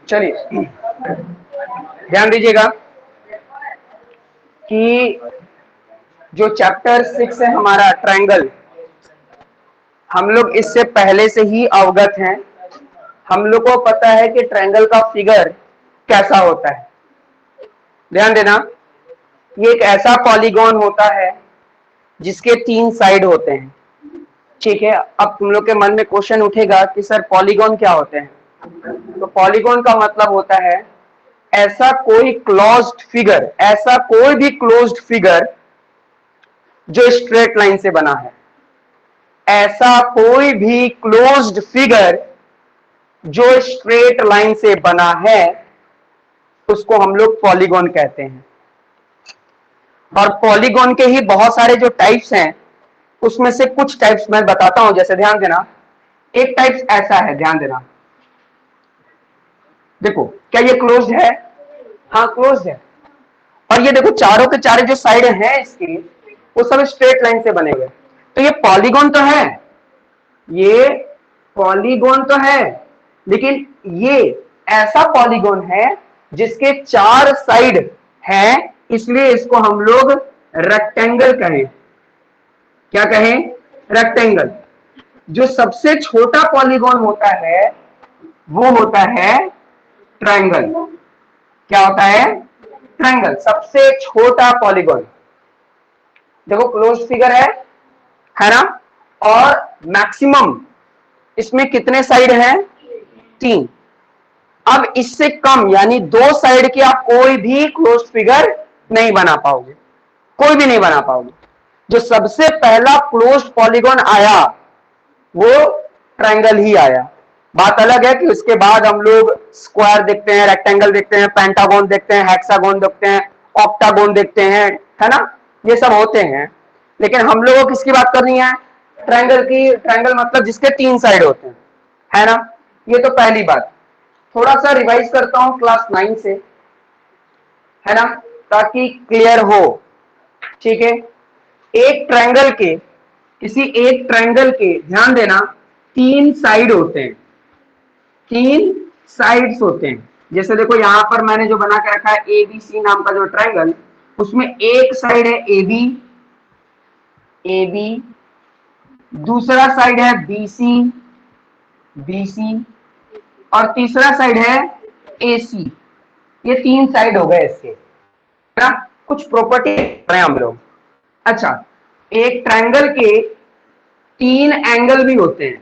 चलिए ध्यान दीजिएगा कि जो चैप्टर 6 है हमारा ट्रायंगल, हम लोग इससे पहले से ही अवगत हैं। हम लोग को पता है कि ट्रायंगल का फिगर कैसा होता है। ध्यान देना, ये एक ऐसा पॉलीगॉन होता है जिसके 3 साइड होते हैं। ठीक है, अब तुम लोग के मन में क्वेश्चन उठेगा कि सर पॉलीगॉन क्या होते हैं। तो पॉलीगॉन का मतलब होता है ऐसा कोई क्लोज्ड फिगर, ऐसा कोई भी क्लोज्ड फिगर जो स्ट्रेट लाइन से बना है। ऐसा कोई भी क्लोज्ड फिगर जो स्ट्रेट लाइन से बना है उसको हम लोग पॉलीगॉन कहते हैं। और पॉलीगॉन के ही बहुत सारे जो टाइप्स हैं उसमें से कुछ टाइप्स मैं बताता हूं। जैसे ध्यान देना, एक टाइप्स ऐसा है, ध्यान देना, देखो क्या ये क्लोज्ड है? हाँ क्लोज्ड है। और ये देखो चारों के चारे जो साइड हैं इसकी वो सब स्ट्रेट लाइन से बने हुए। तो ये पॉलीगॉन तो है, ये पॉलीगॉन तो है, लेकिन ये ऐसा पॉलीगॉन है जिसके 4 साइड हैं, इसलिए इसको हम लोग रेक्टेंगल कहें। क्या कहें? रेक्टेंगल। जो सबसे छोटा पॉलीगॉन होता है वो होता है ट्रायंगल। क्या होता है? ट्रायंगल, सबसे छोटा पॉलीगॉन। देखो क्लोज फिगर है ना, और मैक्सिमम इसमें कितने साइड हैं? 3। अब इससे कम यानी 2 साइड की आप कोई भी क्लोज फिगर नहीं बना पाओगे, कोई भी नहीं बना पाओगे। जो सबसे पहला क्लोज पॉलीगॉन आया वो ट्रायंगल ही आया। बात अलग है कि उसके बाद हम लोग स्क्वायर देखते हैं, रेक्टेंगल देखते हैं, पेंटागोन देखते हैं, हेक्सागोन देखते हैं, ऑक्टागोन देखते हैं, है ना, ये सब होते हैं। लेकिन हम लोगों को किसकी बात करनी है? ट्रायंगल की। ट्रायंगल मतलब जिसके 3 साइड होते हैं, है ना। ये तो पहली बात। थोड़ा सा रिवाइज करता हूं क्लास 9 से, है ना, ताकि क्लियर हो। ठीक है, एक ट्रायंगल के, किसी एक ट्रायंगल के, ध्यान देना, 3 साइड होते हैं, 3 साइड्स होते हैं। जैसे देखो यहां पर मैंने जो बना के रखा है एबीसी नाम का जो ट्रायंगल, उसमें एक साइड है एबी, एबी, दूसरा साइड है बीसी, बीसी, और तीसरा साइड है एसी। ये 3 साइड हो गए इसके, ना। कुछ प्रॉपर्टी हैं हम लोग। अच्छा, एक ट्रायंगल के 3 एंगल भी होते हैं,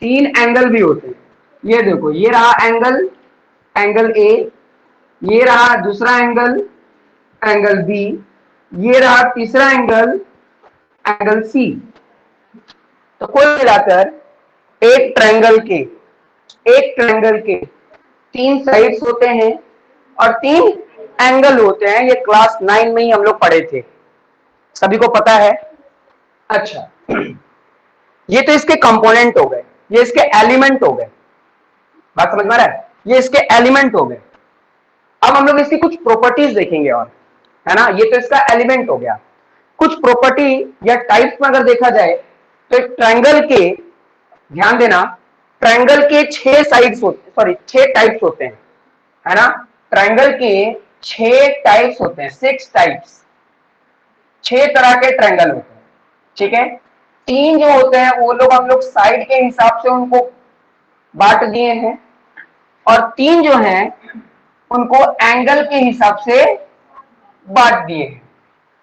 3 एंगल भी होते हैं। ये देखो, ये रहा एंगल, एंगल ए, ये रहा दूसरा एंगल, एंगल बी, ये रहा तीसरा एंगल, एंगल सी। तो कुल मिलाकर एक ट्रायंगल के, एक ट्रायंगल के 3 साइड्स होते हैं और 3 एंगल होते हैं। ये क्लास 9 में ही हम लोग पढ़े थे, सभी को पता है। अच्छा, ये तो इसके कंपोनेंट हो गए, ये इसके एलिमेंट हो गए। बात समझ में आ रहा है? ये इसके एलिमेंट हो गए। अब हम लोग इसकी कुछ प्रॉपर्टीज देखेंगे, और है ना, ये तो इसका एलिमेंट हो गया। कुछ प्रॉपर्टी या टाइप्स में अगर देखा जाए तो एक ट्रायंगल के, ध्यान देना, ट्रायंगल के 6 साइड्स होते, सॉरी 6 टाइप्स होते हैं, है ना। ट्रायंगल के 6 टाइप्स होते हैं, 6 टाइप्स, 6 तरह के ट्रायंगल होते हैं। ठीक है, 3 जो होते हैं वो लोग हम लोग साइड के हिसाब से उनको बांट दिए हैं, और 3 जो हैं उनको एंगल के हिसाब से बांट दिए हैं,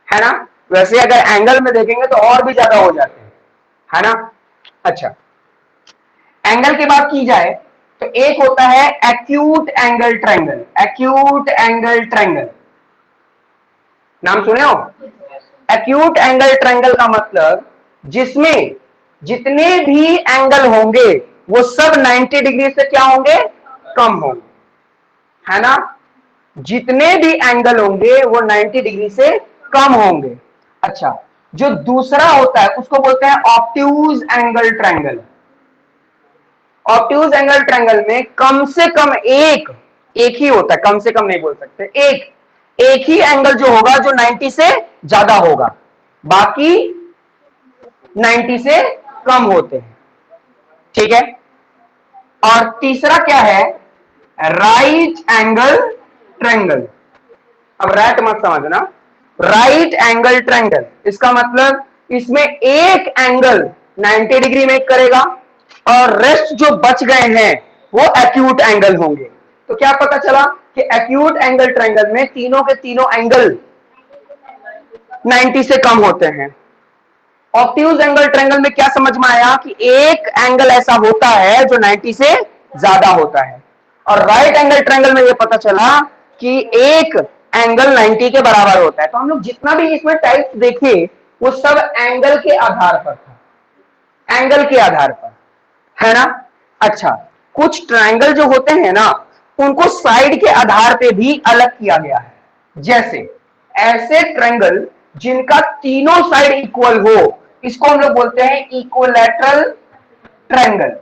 है ना। वैसे अगर एंगल में देखेंगे तो और भी ज्यादा हो जाते हैं, है ना। अच्छा, एंगल की बात की जाए तो एक होता है acute angle triangle. Acute angle triangle नाम सुने हो? एक्यूट एंगल ट्रायंगल का मतलब जिसमें जितने भी एंगल होंगे वो सब 90 डिग्री से क्या होंगे? कम होंगे, है ना। जितने भी एंगल होंगे वो 90 डिग्री से कम होंगे। अच्छा, जो दूसरा होता है उसको बोलते हैं obtuse angle triangle. Obtuse angle triangle में कम से कम एक ही होता है, कम से कम नहीं बोल सकते, एक ही एंगल जो होगा जो 90 से ज्यादा होगा, बाकी 90 से कम होते हैं। ठीक है, और तीसरा क्या है? Right angle triangle. अब राइट मत समझना, राइट एंगल ट्रायंगल इसका मतलब इसमें एक एंगल 90 डिग्री मेक करेगा और रेस्ट जो बच गए हैं वो एक्यूट एंगल होंगे। तो क्या पता चला कि एक्यूट एंगल ट्रायंगल में तीनों के तीनों एंगल 90 से कम होते हैं। ऑब्ट्यूज एंगल ट्रायंगल में क्या समझ में आया कि एक एंगल ऐसा होता है जो 90 से ज्यादा होता है। और राइट एंगल ट्रायंगल में यह पता चला कि एक एंगल 90 के बराबर होता है। तो हम लोग जितना भी इसमें टाइप्स देखे वो सब एंगल के आधार पर था, एंगल के आधार पर, है ना। अच्छा, कुछ ट्रायंगल जो होते हैं ना उनको साइड के आधार पे भी अलग किया गया है। जैसे ऐसे ट्रायंगल जिनका तीनों साइड इक्वल हो इसको हम लोग बोलते हैं equilateral triangle.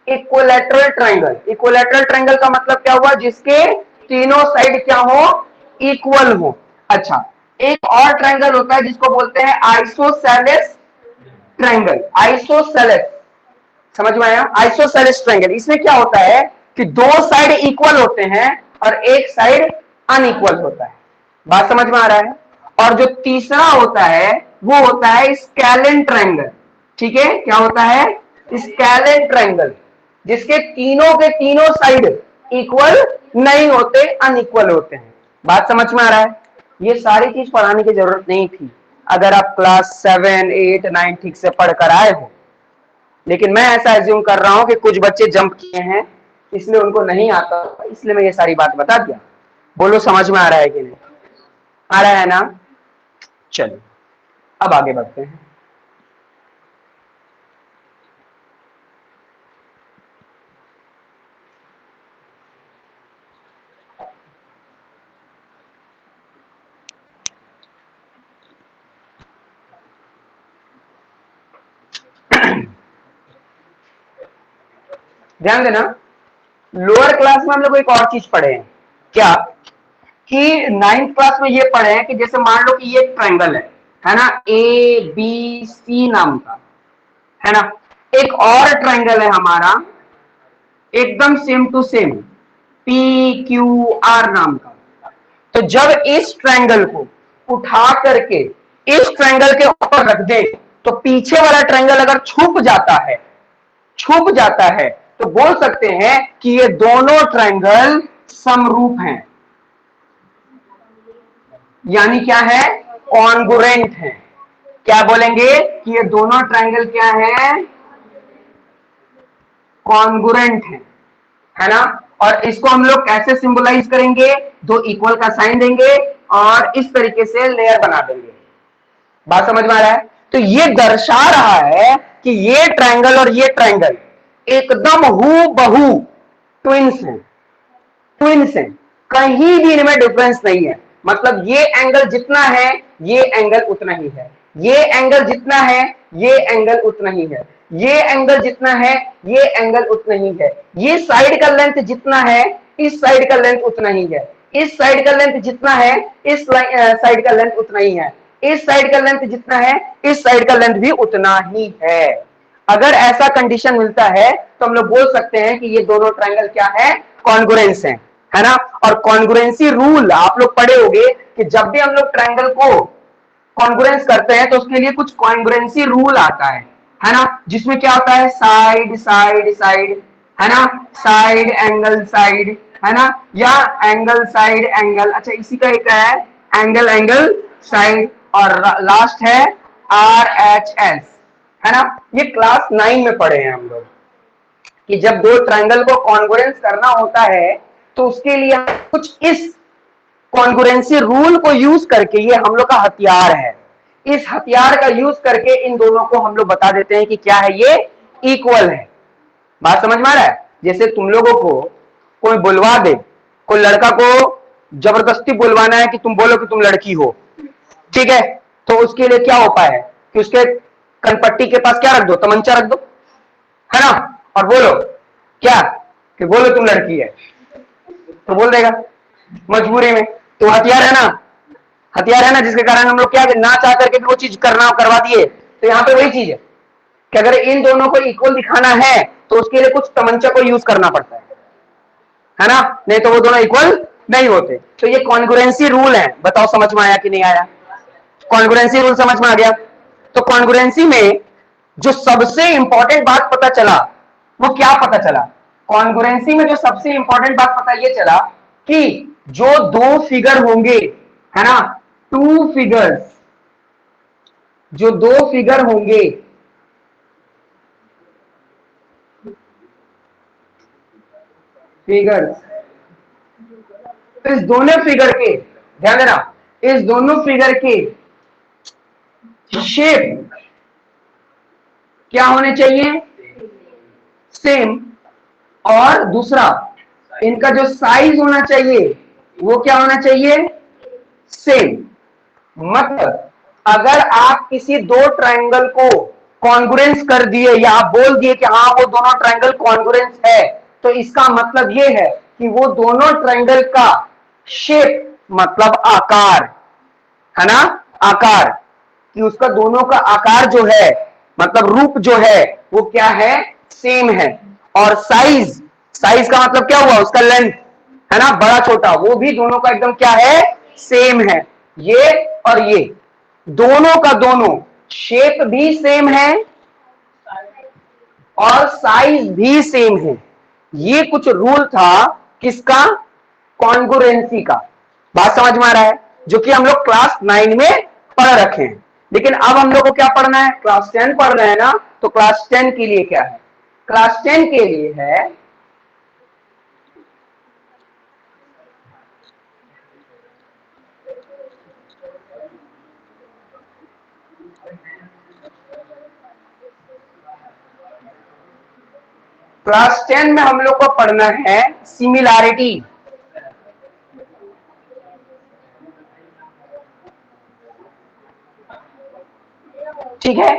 Equilateral triangle, equilateral triangle का मतलब क्या हुआ, जिसके तीनों साइड क्या हो, इक्वल हो। अच्छा, एक और ट्रायंगल होता है जिसको बोलते हैं आइसोसेलेस ट्रायंगल। आइसोसेलेस समझ में आया, आइसोसेलेस ट्रायंगल। इसमें क्या होता है कि दो साइड इक्वल होते हैं और एक साइड अनइक्वल होता है। बात समझ में आ रहा है। और जो तीसरा होता है वो होता है स्केलेन ट्रायंगल। ठीक है, क्या होता है, स्केलेन ट्रायंगल, जिसके तीनों के तीनों साइड इक्वल नहीं होते, अनइक्वल होते हैं। बात समझ में आ रहा है। ये सारी चीज पढ़ाने की जरूरत नहीं थी अगर आप क्लास 7, 8, 9 ठीक से पढ़कर आए हो। लेकिन मैं ऐसा एज्यूम कर रहा हूं कि कुछ बच्चे जंप किए हैं इसलिए उनको नहीं आता, इसलिए मैं ये सारी बात बता दिया। बोलो समझ में आ रहा है कि नहीं आ रहा है ना। चलो अब आगे बढ़ते हैं। ध्यान देना, लोअर क्लास में हम लोग एक और चीज पढ़े हैं क्या, कि 9th क्लास में ये पढ़े हैं कि जैसे मान लो कि ये ट्रायंगल है ना, ए बी सी नाम का, है ना। एक और ट्रायंगल है हमारा एकदम same to same, P Q R नाम का। तो जब इस ट्रायंगल को उठा करके इस ट्रायंगल के ऊपर रख दे तो पीछे वाला ट्रायंगल अगर छुप जाता है, छुप जाता है, तो बोल सकते हैं कि ये दोनों ट्रायंगल समरूप हैं। यानी क्या है, कॉन्गुरेंट है। क्या बोलेंगे कि ये दोनों ट्रायंगल क्या है, कॉन्गुरेंट है ना। और इसको हम लोग कैसे सिंबलाइज करेंगे, दो इक्वल का साइन देंगे और इस तरीके से लेयर बना देंगे। बात समझ में आ रहा है। तो ये दर्शा रहा है कि ये ट्रायंगल और ये ट्रायंगल एकदम हूबहू ट्विंस हैं, ट्विंस हैं, कहीं भी इनमें डिफरेंस नहीं है। मतलब ये एंगल जितना है ये एंगल उतना ही है, ये एंगल जितना है ये एंगल उतना ही है, ये एंगल जितना है ये एंगल उतना ही है, ये साइड का लेंथ जितना है इस साइड का लेंथ उतना ही है, इस साइड का लेंथ जितना है इस साइड का लेंथ उतना ही है, इस साइड का लेंथ जितना है इस साइड का लेंथ भी उतना ही है। अगर ऐसा कंडीशन मिलता है तो हम लोग बोल सकते हैं कि ये दोनों ट्रायंगल क्या है, कॉन्ग्रुएंस है ना। और कॉन्ग्रुएंसी रूल आप लोग पढ़े होंगे कि जब भी हम लोग ट्रायंगल को कॉन्ग्रुएंस करते हैं तो उसके लिए कुछ कॉन्ग्रुएंसी रूल आता है ना, जिसमें क्या होता है, साइड साइड साइड, है ना, साइड एंगल साइड, है ना, या एंगल साइड एंगल। अच्छा, इसी का एक है एंगल एंगल साइड, और लास्ट है आर एच एस, है ना। ये क्लास 9 में पढ़े हैं हम लोग कि जब दो ट्रायंगल को कॉन्ग्रुएंस करना होता है तो उसके लिए कुछ इस कॉन्ग्रुएंसी रूल को यूज करके, ये हम लोग का हथियार है, इस हथियार का यूज करके इन दोनों को हम लोग बता देते हैं कि क्या है, ये इक्वल है। बात समझ में आ रहा है। जैसे तुम लोगों को कोई बुलवा दे, कोई लड़का को जबरदस्ती बुलवाना है कि तुम बोलो कि तुम लड़की हो, ठीक है, तो उसके लिए क्या उपाय है कि उसके कनपट्टी के पास क्या रख दो, तमंचा रख दो, है ना, और बोलो क्या, कि बोलो तुम लड़की है, तो बोल देगा मजबूरी में। तो हथियार है ना, हथियार है ना, जिसके कारण हम लोग क्या ना चाह करके भी वो चीज करना करवा दिए। तो यहाँ पे वही चीज है कि अगर इन दोनों को इक्वल दिखाना है तो उसके लिए कुछ तमंचा को यूज करना पड़ता है। है ना, नहीं तो वो दोनों इक्वल नहीं होते। तो ये कॉन्ग्रुएंसी रूल है, बताओ समझ में आया कि नहीं आया? कॉन्ग्रुएंसी रूल समझ में आ गया? तो कॉन्ग्रुएंसी में जो सबसे इंपॉर्टेंट बात पता चला वो क्या पता चला? कॉन्ग्रुएंसी में जो सबसे इंपॉर्टेंट बात पता ये चला कि जो दो फिगर होंगे, है ना, टू फिगर्स, जो दो फिगर होंगे, फिगर्स, इस दोनों फिगर के, ध्यान देना, इस दोनों फिगर के शेप क्या होने चाहिए? सेम। और दूसरा, इनका जो साइज होना चाहिए वो क्या होना चाहिए? सेम। मतलब अगर आप किसी दो ट्रायंगल को कॉन्ग्रुएंस कर दिए या आप बोल दिए कि हाँ वो दोनों ट्रायंगल कॉन्ग्रुएंस है, तो इसका मतलब ये है कि वो दोनों ट्रायंगल का शेप मतलब आकार, है ना, आकार, कि उसका दोनों का आकार जो है मतलब रूप जो है वो क्या है? सेम है। और साइज, साइज का मतलब क्या हुआ? उसका लेंथ, है ना, बड़ा छोटा, वो भी दोनों का एकदम क्या है? सेम है। ये और ये दोनों का दोनों शेप भी सेम है और साइज भी सेम है। ये कुछ रूल था किसका? कॉन्ग्रुएंसी का। बात समझ में आ रहा है? जो कि हम लोग क्लास 9 में पढ़ रखे हैं। लेकिन अब हम लोग को क्या पढ़ना है? क्लास 10 पढ़ रहे हैं ना, तो क्लास 10 के लिए क्या है? क्लास 10 के लिए है क्लास 10 में हम लोग को पढ़ना है सिमिलैरिटी। ठीक है,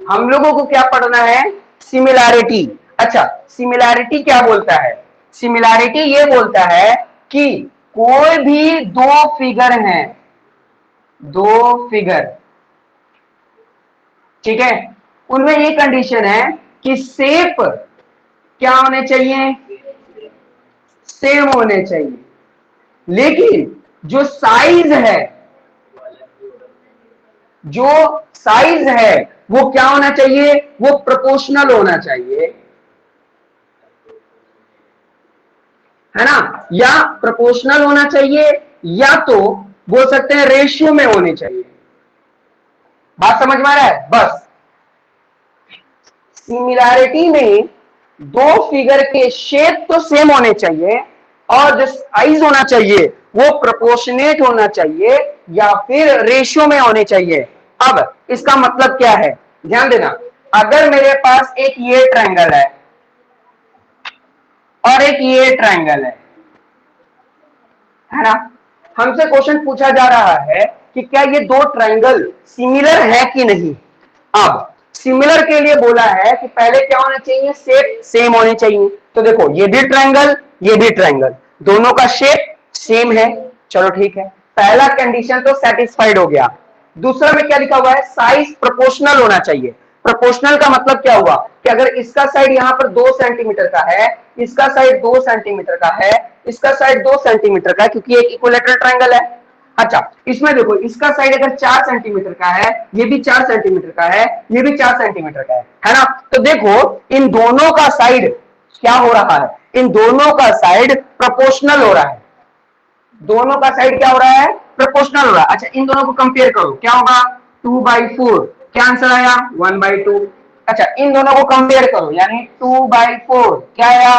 हम लोगों को क्या पढ़ना है? सिमिलैरिटी। अच्छा, सिमिलैरिटी क्या बोलता है? सिमिलैरिटी ये बोलता है कि कोई भी दो फिगर हैं, दो फिगर, ठीक है, उनमें ये कंडीशन है कि शेप क्या होने चाहिए? सेम होने चाहिए। लेकिन जो साइज है, जो साइज है वो क्या होना चाहिए? वो प्रोपोर्शनल होना चाहिए, है ना, या प्रोपोर्शनल होना चाहिए या तो बोल सकते हैं रेशियो में होने चाहिए। बात समझ में आ रहा है? बस सिमिलैरिटी में दो फिगर के शेप तो सेम होने चाहिए और जो साइज होना चाहिए वो प्रोपोर्शनेट होना चाहिए या फिर रेशियो में होने चाहिए। अब इसका मतलब क्या है? ध्यान देना, अगर मेरे पास एक ये ट्रायंगल है और एक ये ट्रायंगल है ना, हमसे क्वेश्चन पूछा जा रहा है कि क्या ये दो ट्रायंगल सिमिलर है कि नहीं। अब सिमिलर के लिए बोला है कि पहले क्या होना चाहिए? शेप सेम होने चाहिए। तो देखो, ये भी ट्रायंगल, ये भी ट्रायंगल, दोनों का शेप सेम है। चलो ठीक है, पहला कंडीशन तो सेटिस्फाइड हो गया। दूसरा में क्या लिखा हुआ है? साइज प्रोपोर्शनल होना चाहिए। प्रोपोर्शनल का मतलब क्या हुआ कि अगर इसका साइड यहां पर 2 सेंटीमीटर का है, इसका साइड 2 सेंटीमीटर का है, इसका साइड 2 सेंटीमीटर का है, क्योंकि एक इक्विलेटरल ट्रायंगल है। अच्छा, इसमें देखो, इसका साइड अगर 4 सेंटीमीटर का है, ये भी 4 सेंटीमीटर का है, ये भी 4 सेंटीमीटर का है ना, तो देखो इन दोनों का साइड क्या हो रहा है? इन दोनों का साइड प्रोपोर्शनल हो रहा है। दोनों का साइड क्या हो रहा है? प्रोपोर्शनल हो रहा है। अच्छा, इन दोनों को कंपेयर करो, क्या होगा? 2/4। क्या आंसर आया? 1/2। अच्छा, इन दोनों को कंपेयर करो, यानी 2/4 क्या आया?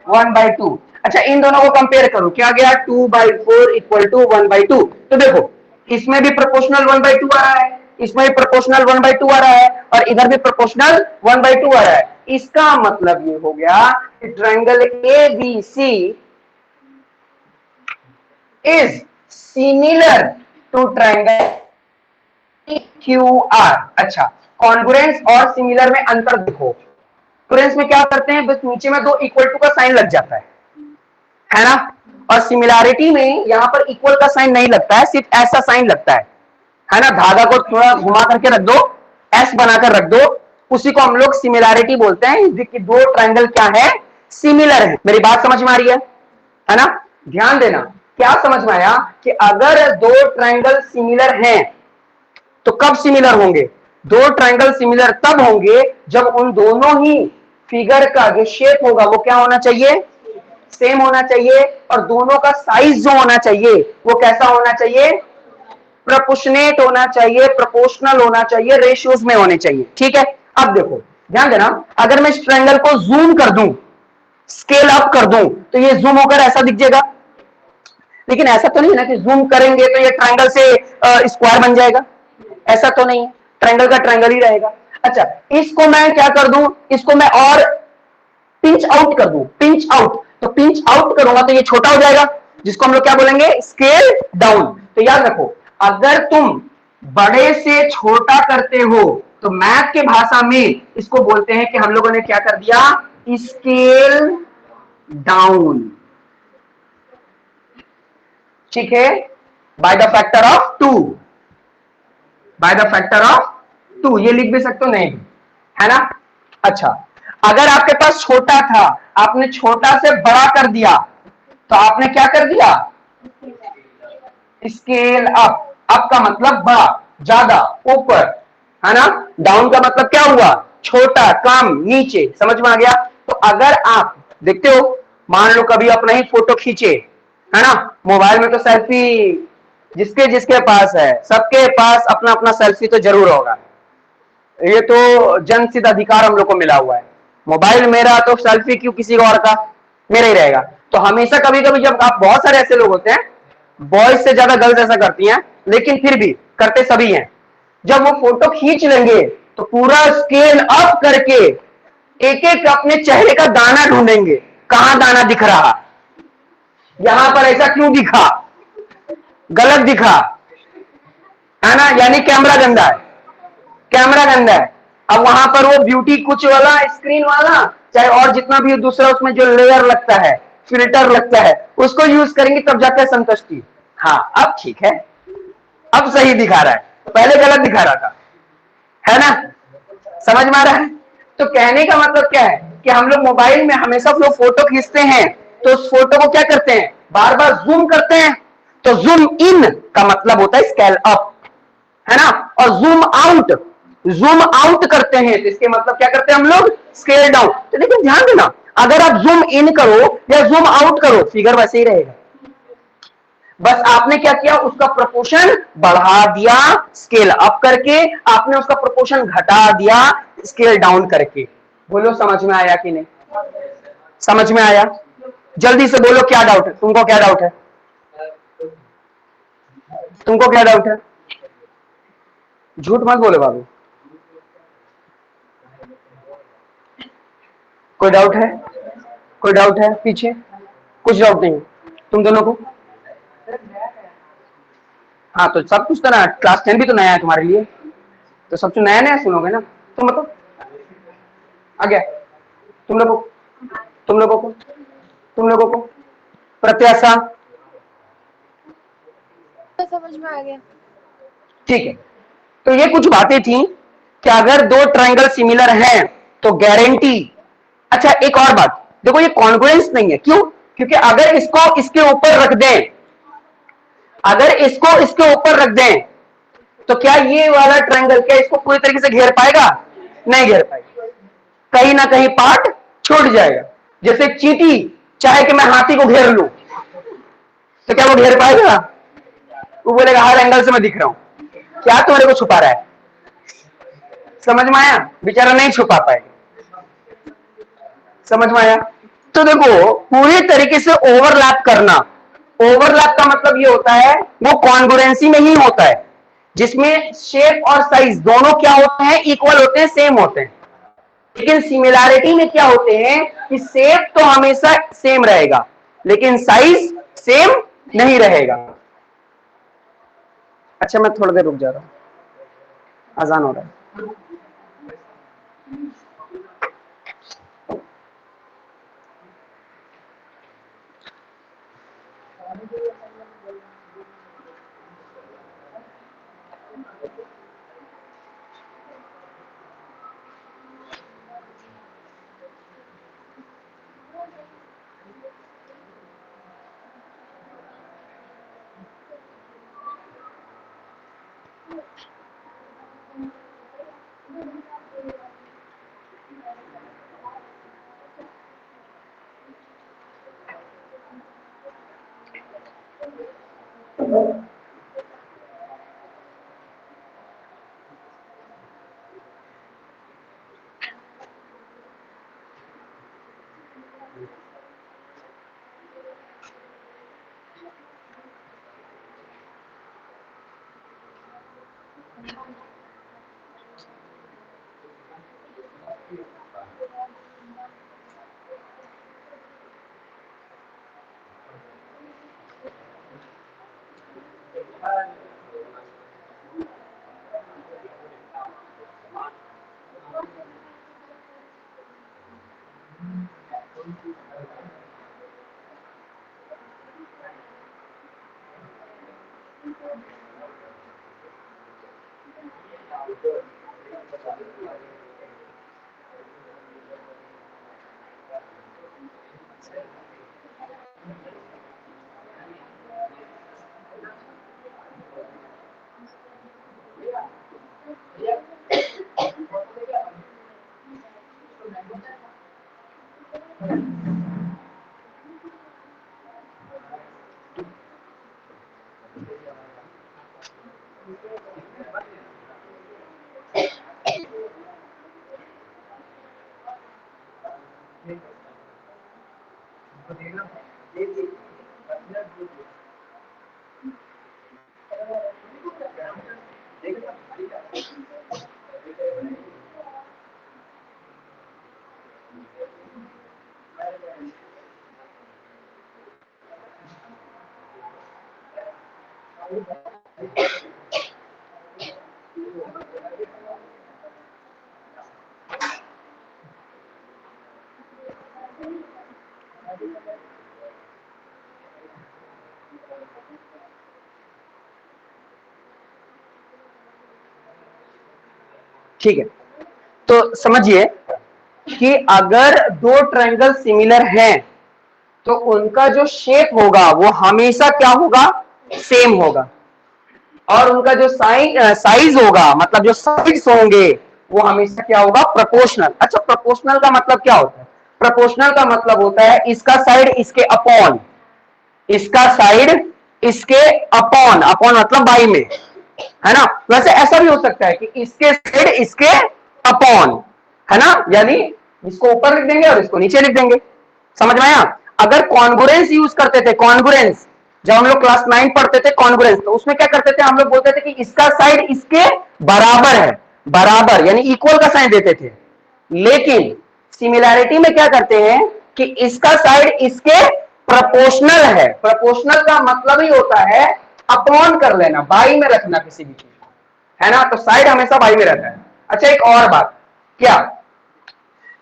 1/2। अच्छा, इन दोनों को कंपेयर करो, क्या गया? 2/4 इक्वल टू 1/2। तो देखो, इसमें भी प्रोपोर्शनल 1/2 आ रहा है, इसमें भी प्रोपोर्शनल 1/2 आ रहा है और इधर भी प्रोपोर्शनल 1/2 आ रहा है। इसका मतलब ये हो गया कि triangle A B C is similar to triangle QR। अच्छा, कॉन्ग्रुएंस और सिमिलर में अंतर देखो। कॉन्ग्रुएंस में क्या करते हैं? बस नीचे में दो इक्वल टू का साइन लग जाता है ना, और सिमिलैरिटी में यहां पर इक्वल का साइन नहीं लगता है, सिर्फ ऐसा साइन लगता है ना, धागा को थोड़ा घुमा करके रख दो, एस बनाकर रख दो, उसी को हम लोग सिमिलैरिटी बोलते हैं कि दो ट्रायंगल क्या है? सिमिलर है। मेरी बात समझ में आ रही है? है ना। ध्यान देना, क्या समझ में आया कि अगर दो ट्रायंगल सिमिलर हैं तो कब सिमिलर होंगे? दो ट्रायंगल सिमिलर तब होंगे जब उन दोनों ही फिगर का जो शेप होगा वो क्या होना चाहिए? सेम होना चाहिए। और दोनों का साइज जो होना चाहिए वो कैसा होना चाहिए? प्रोपोर्शनेट होना चाहिए, प्रोपोर्शनल होना चाहिए, रेशियोज में होने चाहिए। ठीक है, अब देखो ध्यान देना, अगर मैं इस ट्रायंगल को जूम कर दूं, स्केल अप कर दूं, तो ये जूम होकर ऐसा दिख जाएगा। लेकिन ऐसा तो नहीं ना कि जूम करेंगे तो ये ट्रायंगल से स्क्वायर बन जाएगा, ऐसा तो नहीं है, ट्रायंगल का ट्रायंगल ही रहेगा। अच्छा, इसको मैं क्या कर दूं, इसको मैं और पिंच आउट कर दूं, पिंच आउट, तो पिंच आउट करूंगा तो ये छोटा हो जाएगा, जिसको हम लोग क्या बोलेंगे? Scale down. तो याद रखो, अगर तुम बड़े से छोटा करते हो तो मैथ के भाषा में इसको बोलते हैं कि हम लोगों ने क्या कर दिया? Scale down. ठीक है, by the factor of 2, by the factor of 2, ये लिख भी सकते हो, नहीं है ना। अच्छा, अगर आपके पास छोटा था, आपने छोटा से बड़ा कर दिया, तो आपने क्या कर दिया? Scale up. अप का मतलब बड़ा, ज्यादा, ऊपर, है ना। डाउन का मतलब क्या हुआ? छोटा, कम, नीचे। समझ में आ गया? तो अगर आप देखते हो, मान लो कभी अपना ही फोटो खींचे, है ना, मोबाइल में तो सेल्फी जिसके जिसके पास है, सबके पास अपना अपना सेल्फी तो जरूर होगा, ये तो जनसिद्ध अधिकार हम लोग को मिला हुआ है। मोबाइल मेरा तो सेल्फी क्यों किसी और का, मेरा ही रहेगा। तो हमेशा कभी कभी जब आप, बहुत सारे ऐसे लोग होते हैं, बॉयज से ज्यादा गर्ल्स ऐसा करती हैं, लेकिन फिर भी करते सभी हैं, जब वो फोटो खींच लेंगे तो पूरा स्केल अप करके एक एक अपने चेहरे का दाना ढूंढेंगे, कहां दाना दिख रहा, यहां पर ऐसा क्यों दिखा, गलत दिखा, है ना, यानी कैमरा गंदा है, कैमरा गंदा है। अब वहां पर वो ब्यूटी कुछ वाला, स्क्रीन वाला, चाहे और जितना भी दूसरा उसमें जो लेयर लगता है, फिल्टर लगता है, उसको यूज करेंगे तब जाकर संतुष्टि। हाँ, अब ठीक है, अब सही दिखा रहा है, पहले गलत दिखा रहा था, है ना। समझ में आ रहा है? तो कहने का मतलब क्या है कि हम लोग मोबाइल में हमेशा जो फोटो खींचते हैं तो उस फोटो को क्या करते हैं? बार बार जूम करते हैं। तो जूम इन का मतलब होता है स्केल अप, है ना। और जूम आउट करते हैं तो इसके मतलब क्या करते हैं हम लोग? Scale down. तो लेकिन ध्यान देना, अगर आप जूम इन करो या जूम आउट करो, फिगर वैसे ही रहेगा, बस आपने क्या किया? उसका प्रोपोर्शन बढ़ा दिया स्केल अप करके, आपने उसका प्रोपोर्शन घटा दिया स्केल डाउन करके। बोलो समझ में आया कि नहीं? समझ में आया? जल्दी से बोलो, क्या डाउट है तुमको? क्या डाउट है तुमको? क्या डाउट है? झूठ मत बोले बाबू, कोई डाउट है? कोई डाउट है पीछे? कुछ डाउट नहीं तुम दोनों को? हाँ, तो सब कुछ तो ना, क्लास 10 भी तो नया है तुम्हारे लिए, तो सब कुछ नया नया सुनोगे ना। तुम बताओ, आ गया तुम लोगों को? तुम लोगों को? तुम लोगों को प्रत्याशा? तो समझ में आ गया। ठीक है, तो ये कुछ बातें थी कि अगर दो ट्रायंगल सिमिलर हैं तो गारंटी। अच्छा, एक और बात देखो, ये कॉन्ग्रुएंस नहीं है, क्यों? क्योंकि अगर इसको इसके ऊपर रख दें, अगर इसको इसके ऊपर रख दें तो क्या ये वाला ट्रायंगल क्या इसको पूरी तरीके से घेर पाएगा? नहीं घेर पाएगा, कहीं ना कहीं पार्ट छूट जाएगा। जैसे चींटी चाहे कि मैं हाथी को घेर लूं, तो क्या वो घेर पाएगा? वो बोलेगा हर एंगल से मैं दिख रहा हूं, क्या तुम्हारे को छुपा रहा है? समझ में आया? बेचारा नहीं छुपा पाएगा। समझ में आया? तो देखो, पूरी तरीके से ओवरलैप करना, ओवरलैप का मतलब ये होता है वो कॉन्ग्रुएंसी में ही होता है, जिसमें शेप और साइज दोनों क्या होते हैं? इक्वल होते हैं, सेम होते हैं। लेकिन सिमिलैरिटी में क्या होते हैं कि शेप तो हमेशा सेम रहेगा लेकिन साइज सेम नहीं रहेगा। अच्छा, मैं थोड़ी देर रुक जा रहा हूं, अजान हो रहा है। ठीक है, तो समझिए कि अगर दो ट्रायंगल सिमिलर हैं तो उनका जो शेप होगा वो हमेशा क्या होगा, सेम होगा, और उनका जो साइज होगा, मतलब जो साइड्स होंगे वो हमेशा क्या होगा, प्रोपोर्शनल। अच्छा, प्रोपोर्शनल का मतलब क्या होता है? प्रोपोर्शनल का मतलब होता है इसका साइड इसके अपॉन, इसका साइड इसके अपॉन, अपॉन मतलब बाई में, है ना। वैसे ऐसा भी हो सकता है कि इसके साइड इसके अपॉन, है ना, यानी इसको ऊपर लिख देंगे और इसको नीचे लिख देंगे। समझ में आया? अगर कॉन्गुरेंस यूज करते थे, कॉन्गुरेंस, जब हम लोग क्लास 9 पढ़ते थे कॉन्गुरेंस, तो उसमें क्या करते थे, हम लोग बोलते थे कि इसका साइड इसके बराबर है, बराबर यानी इक्वल का साइन देते थे। लेकिन सिमिलैरिटी में क्या करते हैं कि इसका साइड इसके प्रोपोर्शनल है। प्रोपोर्शनल का मतलब ही होता है अपॉन कर लेना, बाई में रखना किसी भी चीज को, है ना, तो साइड हमेशा बाई में रहता है। अच्छा, एक और बात क्या,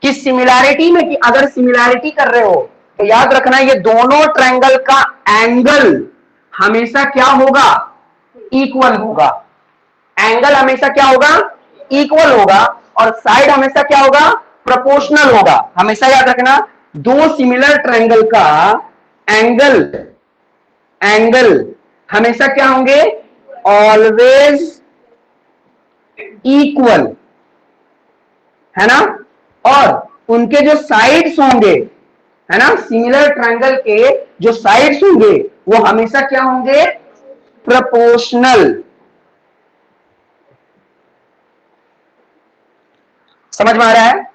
कि सिमिलैरिटी में, कि अगर सिमिलैरिटी कर रहे हो तो याद रखना ये दोनों ट्रायंगल का एंगल हमेशा क्या होगा, इक्वल होगा। एंगल हमेशा क्या होगा, इक्वल होगा, और साइड हमेशा क्या होगा, प्रोपोर्शनल होगा। हमेशा याद रखना दो सिमिलर ट्रायंगल का एंगल, एंगल हमेशा क्या होंगे, ऑलवेज इक्वल, है ना, और उनके जो साइड्स होंगे, है ना, सिमिलर ट्रायंगल के जो साइड्स होंगे वो हमेशा क्या होंगे, प्रोपोर्शनल। समझ में आ रहा है?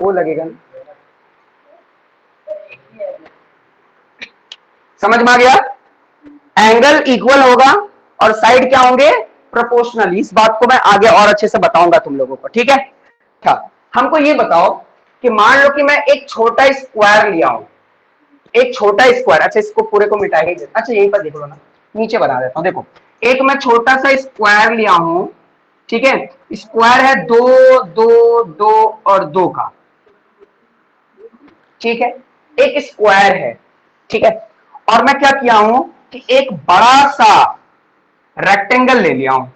वो लगेगा, समझ में आ गया? एंगल इक्वल होगा और साइड क्या होंगे, प्रोपोर्शनल। इस बात को मैं आगे और अच्छे से बताऊंगा तुम लोगों को, ठीक है। अच्छा, हमको ये बताओ कि मान लो कि मैं एक छोटा स्क्वायर लिया हूं, एक छोटा स्क्वायर, अच्छा इसको पूरे को मिटा ही दे, अच्छा यहीं पर देख लो ना, नीचे बना देता हूं। देखो, एक मैं छोटा सा स्क्वायर लिया हूं, ठीक है, स्क्वायर है दो दो दो और दो का, ठीक है, एक स्क्वायर है, ठीक है, और मैं क्या किया हूं कि एक बड़ा सा रेक्टेंगल ले लिया हूं,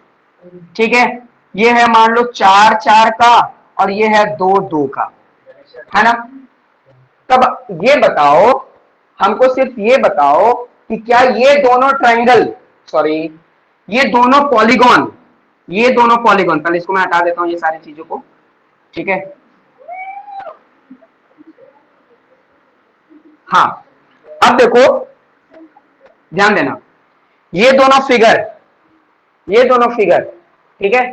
ठीक है, ये है मान लो 4 4 का और ये है 2 2 का, है ना। तब ये बताओ, हमको सिर्फ ये बताओ कि क्या ये दोनों ट्रायंगल, सॉरी ये दोनों पॉलीगॉन, ये दोनों पॉलीगॉन, पहले इसको मैं हटा देता हूं ये सारी चीजों को, ठीक है। हाँ, अब देखो, ध्यान देना, ये दोनों फिगर, ये दोनों फिगर, ठीक है,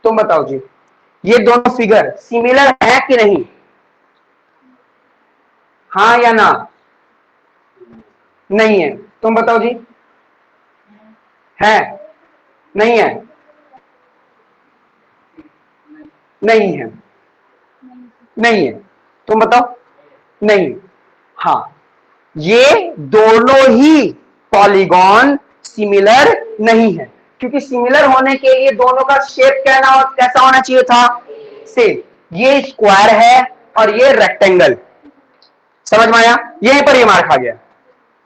तुम बताओ जी, ये दोनों फिगर सिमिलर है कि नहीं? हाँ या ना? नहीं है। तुम बताओ जी। है? नहीं है? नहीं है? नहीं है? तुम बताओ। नहीं। हाँ, ये दोनों ही पॉलीगॉन सिमिलर नहीं है, क्योंकि सिमिलर होने के लिए दोनों का शेप कैसा होना चाहिए था? सेम। ये स्क्वायर है और ये रेक्टेंगल। समझ में आया? यहीं पर ये मार खा गया,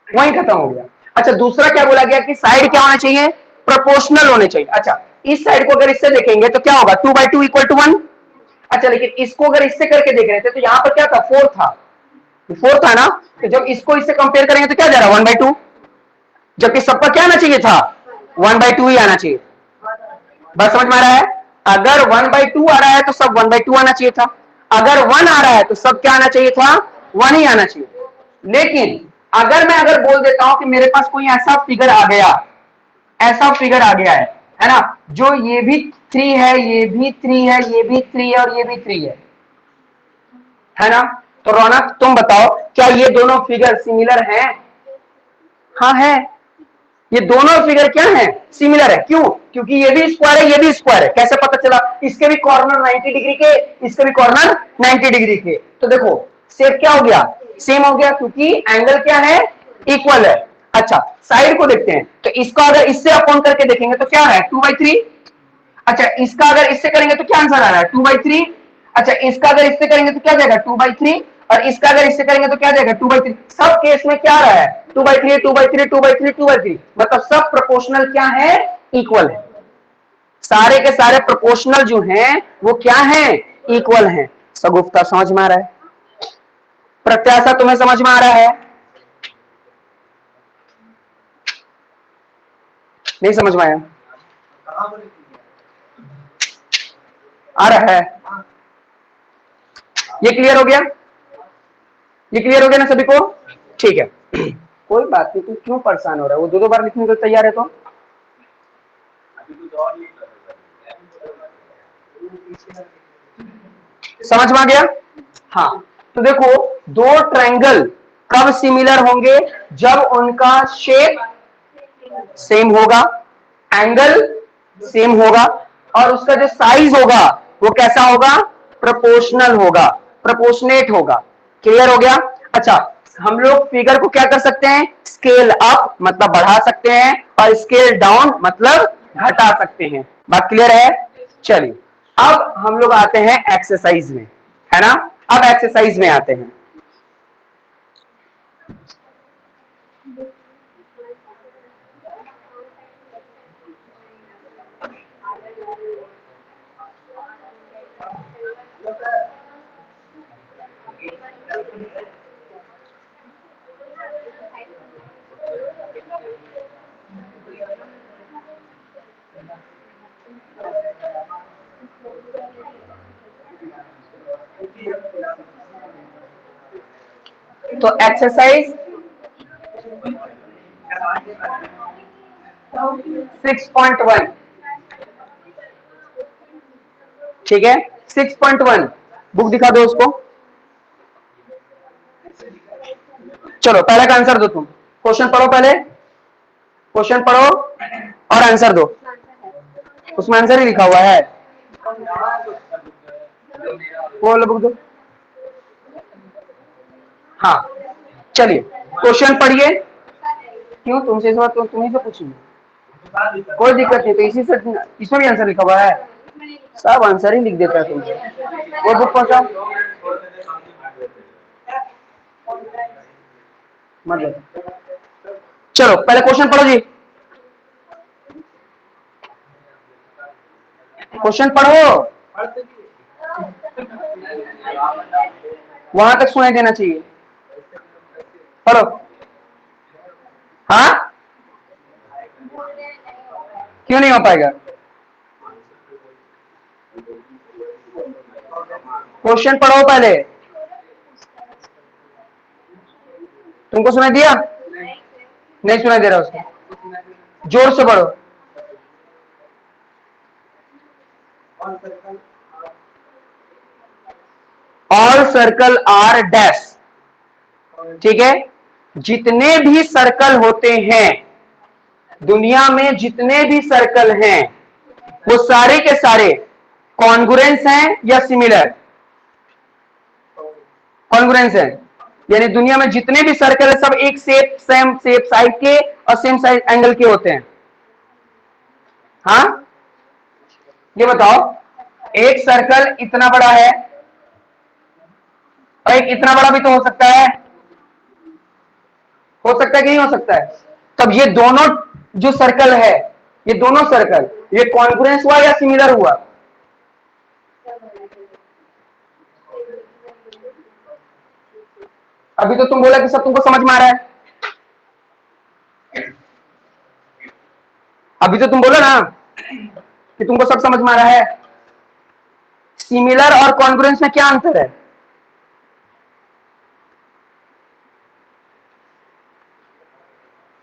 वहीं खत्म हो गया। अच्छा, दूसरा क्या बोला गया कि साइड क्या होना चाहिए? प्रोपोर्शनल होने चाहिए। अच्छा, इस साइड को अगर इससे देखेंगे तो क्या होगा? 2/2 इक्वल टू 1। अच्छा, लेकिन इसको अगर इससे करके देख रहे थे तो यहां पर क्या था? 4 था। 4 था ना? तो जब इसको इससे कंपेयर करेंगे तो क्या जा रहा है? 1/2। जबकि सबका क्या आना चाहिए था? 1/2 ही आना चाहिए। बस समझ में आ रहा है? अगर 1/2 आ रहा है तो सब 1/2 आना चाहिए था। अगर 1 आ रहा है तो सब क्या आना चाहिए था? 1 ही आना चाहिए। लेकिन अगर बोल देता हूं कि मेरे पास कोई ऐसा फिगर आ गया, ऐसा फिगर आ गया है ना, जो ये भी 3 है, ये भी 3 है, ये भी 3 है और ये भी 3 है ना? तो रौनक तुम बताओ, क्या ये दोनों फिगर सिमिलर हैं? हाँ है। ये दोनों फिगर क्या है? सिमिलर है। क्यों? क्योंकि ये भी स्क्वायर है, ये भी स्क्वायर है। कैसे पता चला? इसके भी कॉर्नर 90 डिग्री के, इसके भी कॉर्नर 90 डिग्री के। तो देखो, शेप क्या हो गया? सेम हो गया, क्योंकि एंगल क्या है? इक्वल है। अच्छा, साइड को देखते हैं तो इसको अगर इससे अपॉन करके देखेंगे तो क्या है? 2/3। अच्छा, इसका अगर इससे करेंगे तो क्या आंसर आ रहा है? 2/3। अच्छा, इसका अगर इससे करेंगे तो क्या जाएगा? 2/3। और इसका अगर इससे करेंगे तो क्या जाएगा? 2/3। सब केस में क्या आ रहा है? 2/3, 2/3, 2/3, 2/3। मतलब सब प्रोपोर्शनल क्या है? इक्वल है। सारे के सारे प्रोपोर्शनल जो हैं वो क्या हैं? इक्वल हैं। सगुफ्ता समझ में आ रहा है? प्रत्याशा तुम्हें समझ में आ रहा है? नहीं समझ में आया? आ रहा है? ये क्लियर हो गया? ये क्लियर हो गया ना सभी को? ठीक है। कोई बात नहीं, तू क्यों परेशान हो रहा है? वो दो दो बार लिखने को तैयार है तो समझ में आ गया? हाँ, तो देखो, दो ट्रायंगल कब सिमिलर होंगे? जब उनका शेप सेम होगा, एंगल सेम होगा, और उसका जो साइज होगा वो कैसा होगा? प्रोपोर्शनल होगा, प्रोपोर्शनेट होगा। क्लियर हो गया? अच्छा, हम लोग फिगर को क्या कर सकते हैं? स्केल अप मतलब बढ़ा सकते हैं, और स्केल डाउन मतलब घटा सकते हैं। बात क्लियर है? चलिए, अब हम लोग आते हैं एक्सरसाइज में, है ना? अब एक्सरसाइज में आते हैं। तो एक्सरसाइज 6.1, ठीक है? 6.1 बुक दिखा दो उसको। चलो, पहले का आंसर दो तुम। क्वेश्चन पढ़ो, पहले क्वेश्चन पढ़ो और आंसर दो। उसमें आंसर ही लिखा हुआ है। वो बुक दो। हाँ, चलिए क्वेश्चन पढ़िए। क्यों? तुमसे इस बार तो तुम्ही से पूछूंगी। कोई दिक्कत नहीं, तो इसी से इसमें भी आंसर लिखा हुआ है। सब आंसर ही लिख देता है तुमसे। वो बुक पहुंचाओ। मतलब चलो पहले क्वेश्चन पढ़ो जी। क्वेश्चन पढ़ो, वहां तक सुनाई देना चाहिए। पढ़ो। हाँ, क्यों नहीं हो पाएगा? क्वेश्चन पढ़ो पहले। तुमको सुनाई दिया? नहीं सुनाई दे रहा उसको, जोर से पढ़ो। ऑल सर्कल आर डैश, ठीक है, जितने भी सर्कल होते हैं दुनिया में, जितने भी सर्कल हैं वो सारे के सारे कॉन्ग्रुएंस हैं या सिमिलर? कॉन्ग्रुएंस है, यानी दुनिया में जितने भी सर्कल है सब एक सेम साइड के और सेम साइड एंगल के होते हैं। हाँ, ये बताओ, एक सर्कल इतना बड़ा है और एक इतना बड़ा भी तो हो सकता है, हो सकता है कि नहीं हो सकता है? तब ये दोनों जो सर्कल है, ये दोनों सर्कल, ये कॉन्ग्रुएंस हुआ या सिमिलर हुआ? अभी तो तुम बोला कि सब तुमको समझ में आ रहा है, अभी तो तुम बोला ना कि तुमको सब समझ में आ रहा है। सिमिलर और कॉन्ग्रुएंस में क्या अंतर है?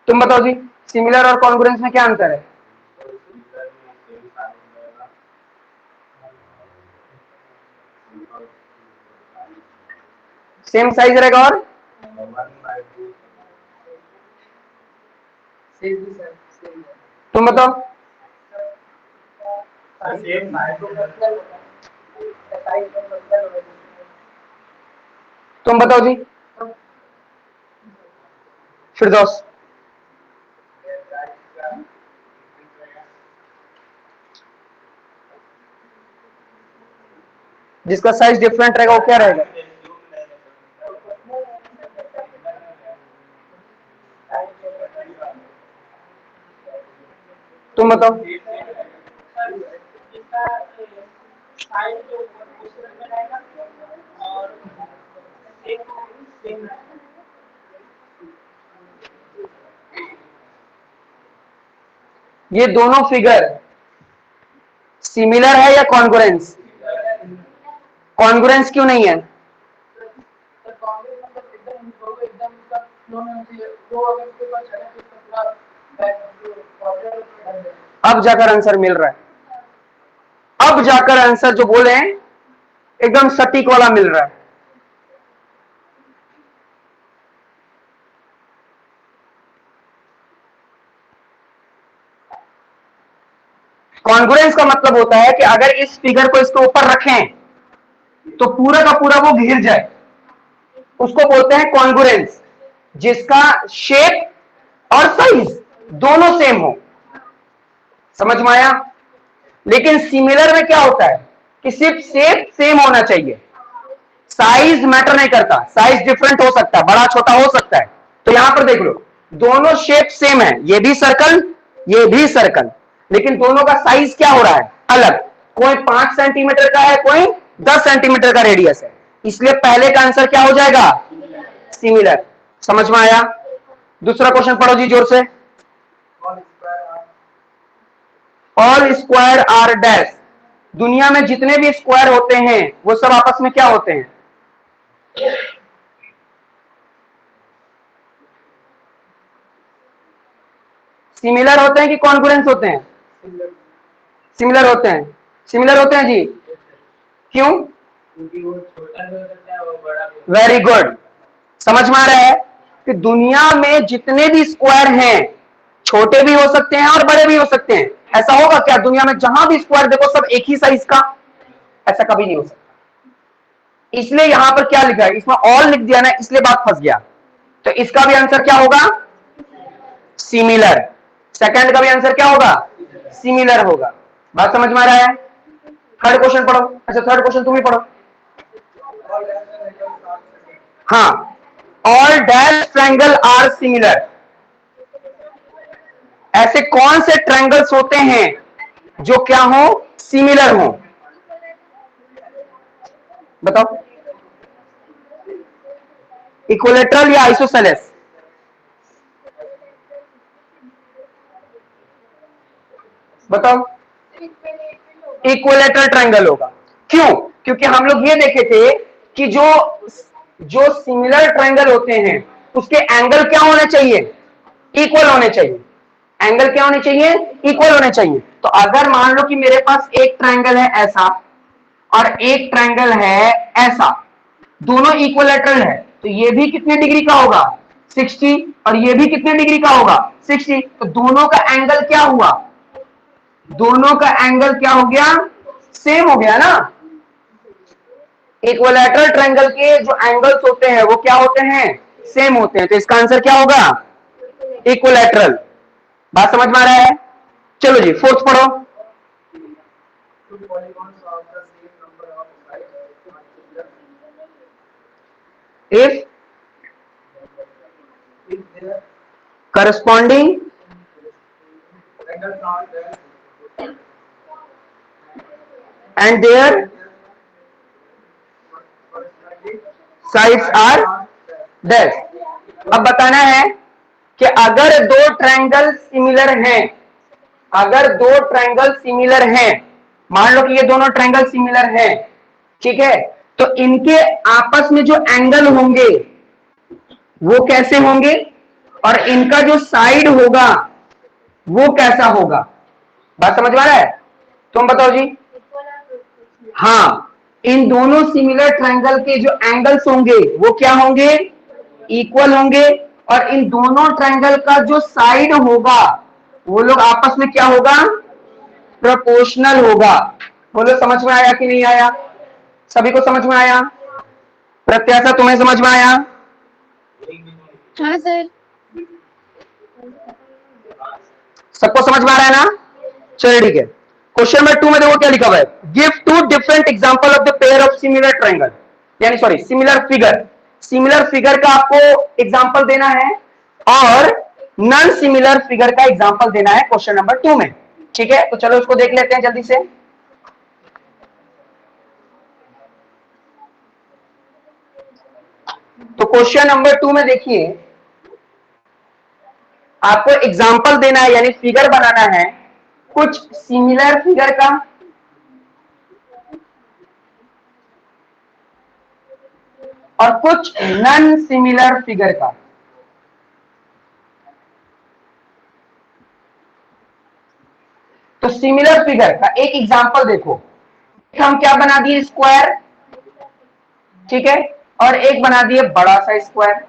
तुम बताओ जी, सिमिलर और कॉन्ग्रुएंस में क्या अंतर है? सेम साइज रहेगा और तुम बताओ। तुम बताओ जी, फिरदौस। जिसका साइज डिफरेंट रहेगा वो क्या रहेगा? तुम बताओ। ये दोनों फिगर सिमिलर है या कॉन्ग्रुएंस? कॉन्ग्रुएंस क्यों नहीं है? अब जाकर आंसर मिल रहा है, अब जाकर आंसर जो बोले हैं एकदम सटीक वाला मिल रहा है। कॉन्ग्रुएंस का मतलब होता है कि अगर इस फिगर को इसके ऊपर रखें तो पूरा का पूरा वो घिर जाए, उसको बोलते हैं कॉन्ग्रुएंस, जिसका शेप और साइज दोनों सेम हो। समझ में आया? लेकिन सिमिलर में क्या होता है कि सिर्फ शेप सेम होना चाहिए, साइज मैटर नहीं करता, साइज डिफरेंट हो सकता है, बड़ा छोटा हो सकता है। तो यहां पर देख लो, दोनों शेप सेम है, ये भी सर्कल ये भी सर्कल, लेकिन दोनों का साइज क्या हो रहा है? अलग। कोई 5 सेंटीमीटर का है, कोई 10 सेंटीमीटर का रेडियस है, इसलिए पहले का आंसर क्या हो जाएगा? सिमिलर। समझ में आया? दूसरा क्वेश्चन पढ़ो जी जोर से। ऑल स्क्वायर आर डैश, दुनिया में जितने भी स्क्वायर होते हैं वो सब आपस में क्या होते हैं? सिमिलर होते हैं कि कॉन्ग्रुएंस होते हैं? सिमिलर होते हैं। सिमिलर होते हैं जी, क्यों? Very good. समझ में आ रहा है कि दुनिया में जितने भी स्क्वायर हैं छोटे भी हो सकते हैं और बड़े भी हो सकते हैं। ऐसा होगा क्या दुनिया में जहां भी स्क्वायर देखो सब एक ही साइज का? ऐसा कभी नहीं हो सकता। इसलिए यहां पर क्या लिखा है, इसमें ऑल लिख दिया ना, इसलिए बात फंस गया। तो इसका भी आंसर क्या होगा? सिमिलर। सेकंड का भी आंसर क्या होगा? सिमिलर होगा। बात समझ में आ रहा है? थर्ड क्वेश्चन पढ़ो। अच्छा, थर्ड क्वेश्चन तुम ही पढ़ो। हाँ, all dash triangle are similar, ऐसे कौन से ट्रायंगल्स होते हैं जो क्या हो? सिमिलर हो। बताओ। इक्विलेटरल या आइसोसेलेस? बताओ। इक्विलेटरल ट्रायंगल होगा। क्यों? क्योंकि हम लोग ये देखे थे कि जो जो सिमिलर ट्रायंगल होते हैं उसके एंगल क्या होने चाहिए? इक्वल होने चाहिए। एंगल क्या होने चाहिए? इक्वल होने चाहिए। तो अगर मान लो कि मेरे पास एक ट्रायंगल है ऐसा और एक ट्रायंगल है ऐसा, दोनों इक्विलेटरल है, तो ये भी कितने डिग्री का होगा 60 और ये भी कितने डिग्री का होगा 60। तो दोनों का एंगल क्या हुआ, दोनों का एंगल क्या हो गया, सेम हो गया ना। इक्विलैटरल ट्रायंगल के जो एंगल्स होते हैं वो क्या होते हैं, सेम होते हैं। तो इसका आंसर क्या होगा, इक्विलैटरल। बात समझ में आ रहा है। चलो जी फोर्थ पढ़ो। if corresponding and their sides are dash। अब बताना है कि अगर दो ट्रायंगल सिमिलर हैं, अगर दो ट्रायंगल सिमिलर हैं, मान लो कि ये दोनों ट्रायंगल सिमिलर हैं, ठीक है, तो इनके आपस में जो एंगल होंगे वो कैसे होंगे और इनका जो साइड होगा वो कैसा होगा। बात समझ में आ रहा है, तुम बताओ जी। हाँ, इन दोनों सिमिलर ट्रायंगल के जो एंगल्स होंगे वो क्या होंगे, इक्वल होंगे, और इन दोनों ट्रायंगल का जो साइड होगा वो लोग आपस में क्या होगा, प्रोपोर्शनल होगा। बोलो समझ में आया कि नहीं आया, सभी को समझ में आया, प्रत्याशा तुम्हें समझ में आया। हाँ सर। सबको समझ में आ रहा है ना, चलिए ठीक है। क्वेश्चन नंबर 2 में देखो क्या लिखा हुआ है, give two different example of the pair of similar triangle, यानी sorry similar figure. Similar figure का आपको एग्जांपल देना है और नॉन सिमिलर फिगर का एग्जांपल देना है क्वेश्चन नंबर 2 में। ठीक है, तो चलो उसको देख लेते हैं जल्दी से। तो क्वेश्चन नंबर 2 में देखिए, आपको एग्जांपल देना है यानी फिगर बनाना है कुछ सिमिलर फिगर का और कुछ नॉन सिमिलर फिगर का। तो सिमिलर फिगर का एक एग्जांपल देखो, हम क्या बना दिए स्क्वायर, ठीक है, और एक बना दिए बड़ा सा स्क्वायर।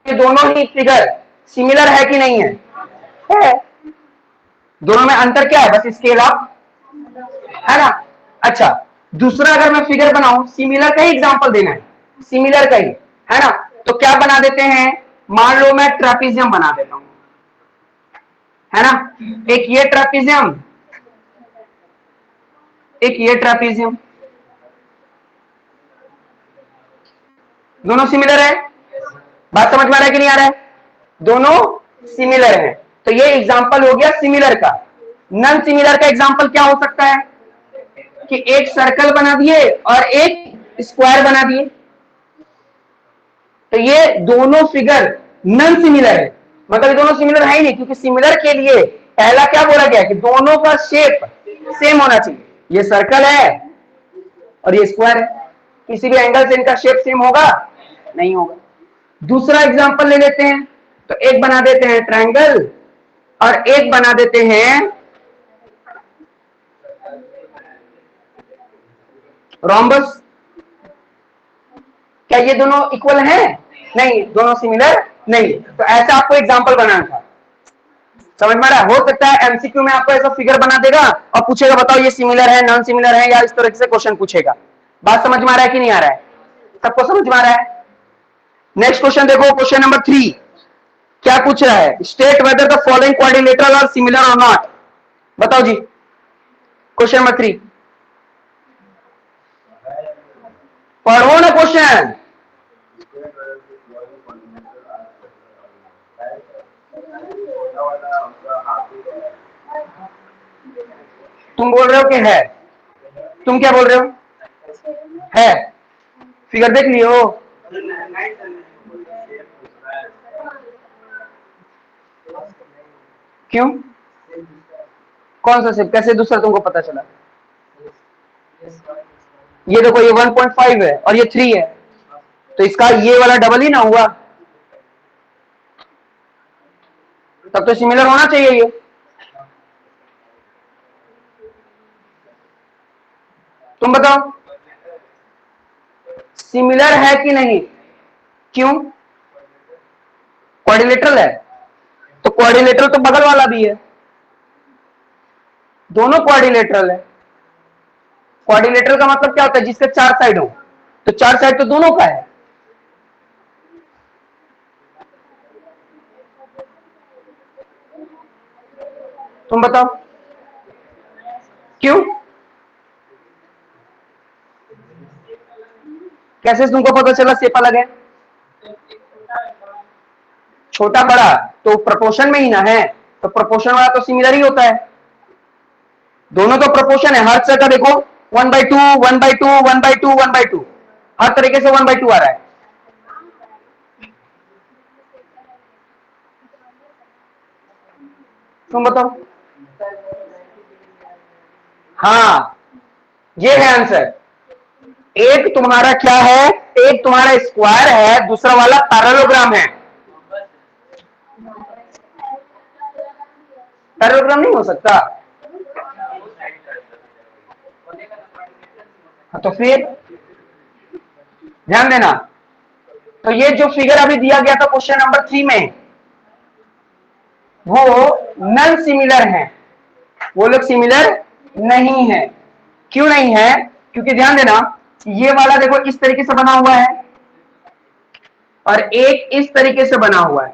ये दोनों ही फिगर सिमिलर है कि नहीं है, दोनों में अंतर क्या है, बस स्केल ऑफ, है ना। अच्छा, दूसरा अगर मैं फिगर बनाऊं, सिमिलर का ही एग्जांपल देना है, सिमिलर का ही, है ना। तो क्या बना देते हैं, मान लो मैं ट्रापीजियम बना देता हूं, है ना। एक ये ट्रापीजियम, एक ये ट्रापीजियम, दोनों सिमिलर है। बात समझ में आ रहा है कि नहीं आ रहा है, दोनों सिमिलर है। तो ये एग्जांपल हो गया सिमिलर का। नॉन सिमिलर का एग्जांपल क्या हो सकता है कि एक सर्कल बना दिए और एक स्क्वायर बना दिए। तो ये दोनों फिगर नॉन सिमिलर है, मतलब ये दोनों सिमिलर है ही नहीं, क्योंकि सिमिलर के लिए पहला क्या बोला गया कि दोनों का शेप सेम होना चाहिए। ये सर्कल है और ये स्क्वायर है, किसी भी एंगल से इनका शेप सेम होगा नहीं होगा। दूसरा एग्जांपल ले लेते हैं, तो एक बना देते हैं ट्रायंगल और एक बना देते हैं रोम्बस। क्या ये दोनों इक्वल हैं, नहीं, दोनों सिमिलर नहीं। तो ऐसा आपको एग्जांपल बनाना था, समझ में आ रहा है। हो सकता है एमसीक्यू में आपको ऐसा फिगर बना देगा और पूछेगा बताओ ये सिमिलर है नॉन सिमिलर है, या इस तरह से क्वेश्चन पूछेगा। बात समझ में आ रहा है कि नहीं आ रहा है, सबको समझ में आ रहा है। नेक्स्ट क्वेश्चन देखो, क्वेश्चन नंबर 3 क्या पूछ रहा है, state whether the following quadrilateral are similar और नॉट। बताओ जी, क्वेश्चन नंबर 3 पढ़ो ना क्वेश्चन। तुम बोल रहे हो कि है, तुम क्या बोल रहे हो, है, फिगर देख लियो। क्यों, कौन सा शेप, कैसे दूसरा तुमको पता चला। ये देखो ये 1.5 है और ये 3 है, तो इसका ये वाला डबल ही ना हुआ, तब तो सिमिलर होना चाहिए ये। तुम बताओ सिमिलर है कि नहीं। क्यों? क्वाड्रिलेटरल है, तो क्वाड्रिलेटरल तो बगल वाला भी है, दोनों क्वाड्रिलेटरल है। क्वाड्रिलेटरल का मतलब क्या होता है? जिसके 4 साइड हो, तो 4 साइड तो दोनों का है। तुम बताओ क्यों? कैसे तुमको पता चला शेप अलग है? छोटा बड़ा तो प्रोपोर्शन में ही ना है, तो प्रोपोर्शन वाला तो सिमिलर ही होता है, दोनों तो प्रोपोर्शन है। हर जगह देखो 1/2 1/2 1/2 1/2, हर तरीके से 1/2 आ रहा है। तुम बताओ। हाँ, ये है आंसर। एक तुम्हारा क्या है? एक तुम्हारा स्क्वायर है, दूसरा वाला पैरेललोग्राम है। पैरेललोग्राम नहीं हो सकता? हाँ, तो फिर ध्यान देना। तो ये जो फिगर अभी दिया गया था क्वेश्चन नंबर 3 में, वो नन सिमिलर है, वो लोग सिमिलर नहीं है। क्यों नहीं है? क्योंकि ध्यान देना, ये वाला देखो इस तरीके से बना हुआ है और एक इस तरीके से बना हुआ है,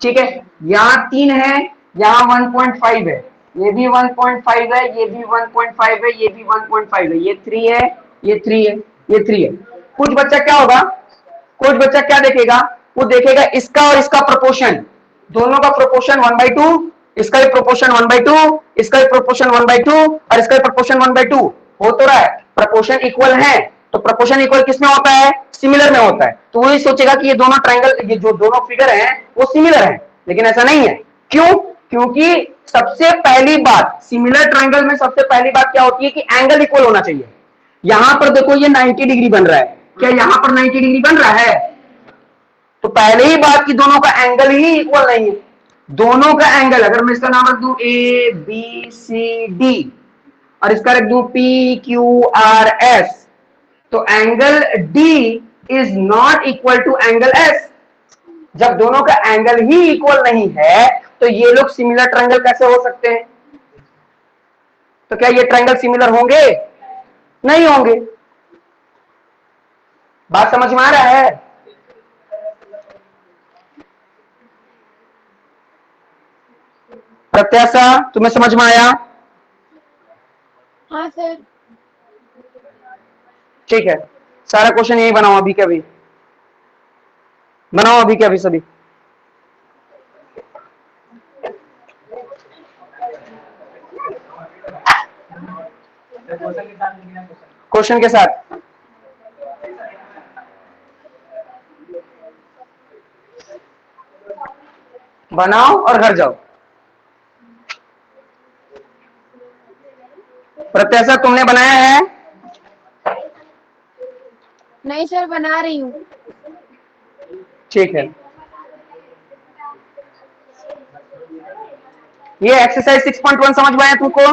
ठीक है। यहां 3 है, यहां 1.5 है, ये भी 1.5 है, ये भी 1.5 है, ये भी 1.5 है, ये 3 है, ये 3 है, ये 3 है। कुछ बच्चा क्या होगा, कुछ बच्चा क्या देखेगा, वो देखेगा इसका और इसका प्रोपोर्शन, दोनों का प्रोपोर्शन 1/2, इसका भी प्रोपोर्शन 1/2, इसका भी प्रोपोर्शन 1/2 और इसका भी प्रोपोर्शन 1/2 हो तो रहा है, प्रोपोर्शन इक्वल है। तो प्रोपोर्शन इक्वल किसमें होता है? सिमिलर में होता है। तो वही सोचेगा कि ये दोनों ट्रायंगल, ये जो दोनों फिगर हैं वो सिमिलर हैं, लेकिन ऐसा नहीं है। क्यों? क्योंकि सबसे पहली बात सिमिलर ट्रायंगल में, सबसे पहली बात क्या होती है कि एंगल इक्वल होना चाहिए। यहां पर देखो ये 90 डिग्री बन रहा है, क्या यहां पर 90 डिग्री बन रहा है? तो पहले ही बात कि दोनों का एंगल ही इक्वल नहीं है। दोनों का एंगल, अगर मैं इसका नाम रख दूं ए बी सी डी और इसका रख दूं पी क्यू आर एस, तो angle D is not equal to angle S. जब दोनों का एंगल ही इक्वल नहीं है तो ये लोग सिमिलर ट्रायंगल कैसे हो सकते हैं? तो क्या ये ट्रायंगल सिमिलर होंगे? नहीं होंगे। बात समझ में आ रहा है? प्रत्याशा, तुम्हें समझ में आया? हाँ सर। ठीक है, सारा क्वेश्चन यही बनाओ अभी के अभी, बनाओ अभी के अभी सभी। क्वेश्चन के साथ बनाओ और घर जाओ। प्रत्याशा, तुमने बनाया है? नहीं सर, बना रही हूँ। ठीक है, ये एक्सरसाइज 6.1 समझ में आया तुमको?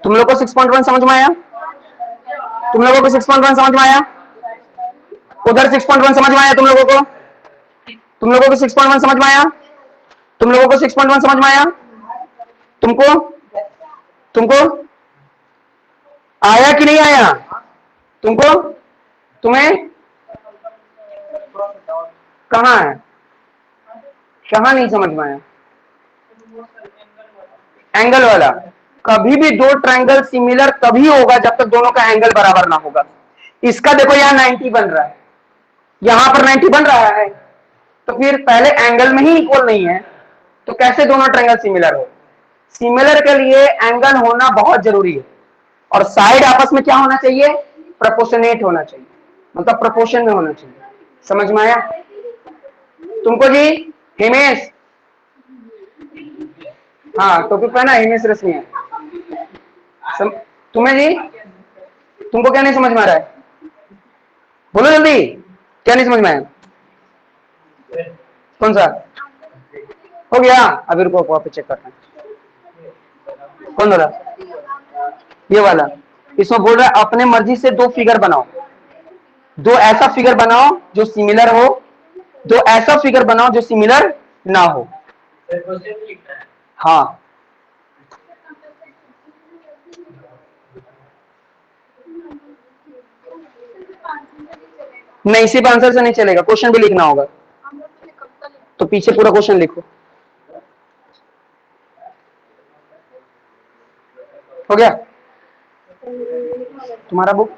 तुम लोग को 6.1 समझ में आया? तुम लोगों को 6.1 समझ में आया? उधर 6.1 समझ में आया तुम लोगों को? तुम लोगों को 6.1 समझ में आया? तुम लोगों को 6.1 समझ में आया? तुमको तुमको आया कि नहीं आया? तुमको, तुम्हें कहां है, कहां नहीं समझ में आया? एंगल वाला, कभी भी दो ट्रायंगल सिमिलर तभी होगा जब तक दोनों का एंगल बराबर ना होगा। इसका देखो यहां 90 बन रहा है, यहां पर 90 बन रहा है, तो फिर पहले एंगल में ही इक्वल नहीं है, तो कैसे दोनों ट्रायंगल सिमिलर हो? सिमिलर के लिए एंगल होना बहुत जरूरी है, और साइड आपस में क्या होना चाहिए? प्रोपोर्शनेट होना चाहिए, मतलब प्रोपोर्शन में होना चाहिए। समझ में आया तुमको जी? हिमेश, हाँ टोपी पहना, हिमेश रश्मि। तुम्हें जी, तुमको क्या नहीं समझ में आ रहा है? बोलो जल्दी, क्या नहीं समझ में आया? कौन सा हो गया? अभी रुको, वापस चेक करते हैं। कौन वाला? ये वाला। इसमें बोल रहा है अपने मर्जी से दो फिगर बनाओ, दो ऐसा फिगर बनाओ जो सिमिलर हो, दो ऐसा फिगर बनाओ जो सिमिलर ना हो। हाँ, नहीं सिर्फ आंसर से नहीं चलेगा, क्वेश्चन भी लिखना होगा। तो पीछे पूरा क्वेश्चन लिखो। हो गया तुम्हारा बुक?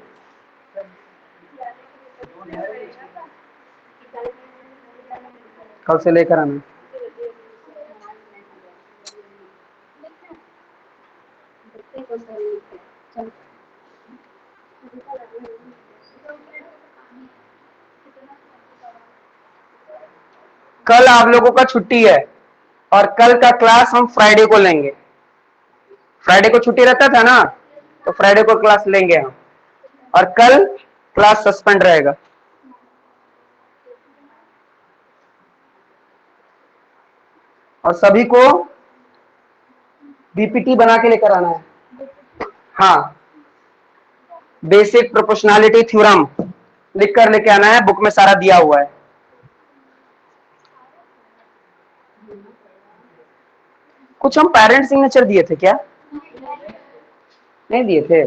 कल से लेकर आना। कल आप लोगों का छुट्टी है और कल का क्लास हम फ्राइडे को लेंगे। फ्राइडे को छुट्टी रहता था ना, तो फ्राइडे को क्लास लेंगे हम, और कल क्लास सस्पेंड रहेगा। और सभी को बीपीटी बना के लेकर आना है। हाँ, बेसिक प्रोपोर्शनैलिटी थ्योरम लिख कर लेके आना है, बुक में सारा दिया हुआ है। कुछ हम पेरेंट सिग्नेचर दिए थे क्या? नहीं दिए थे।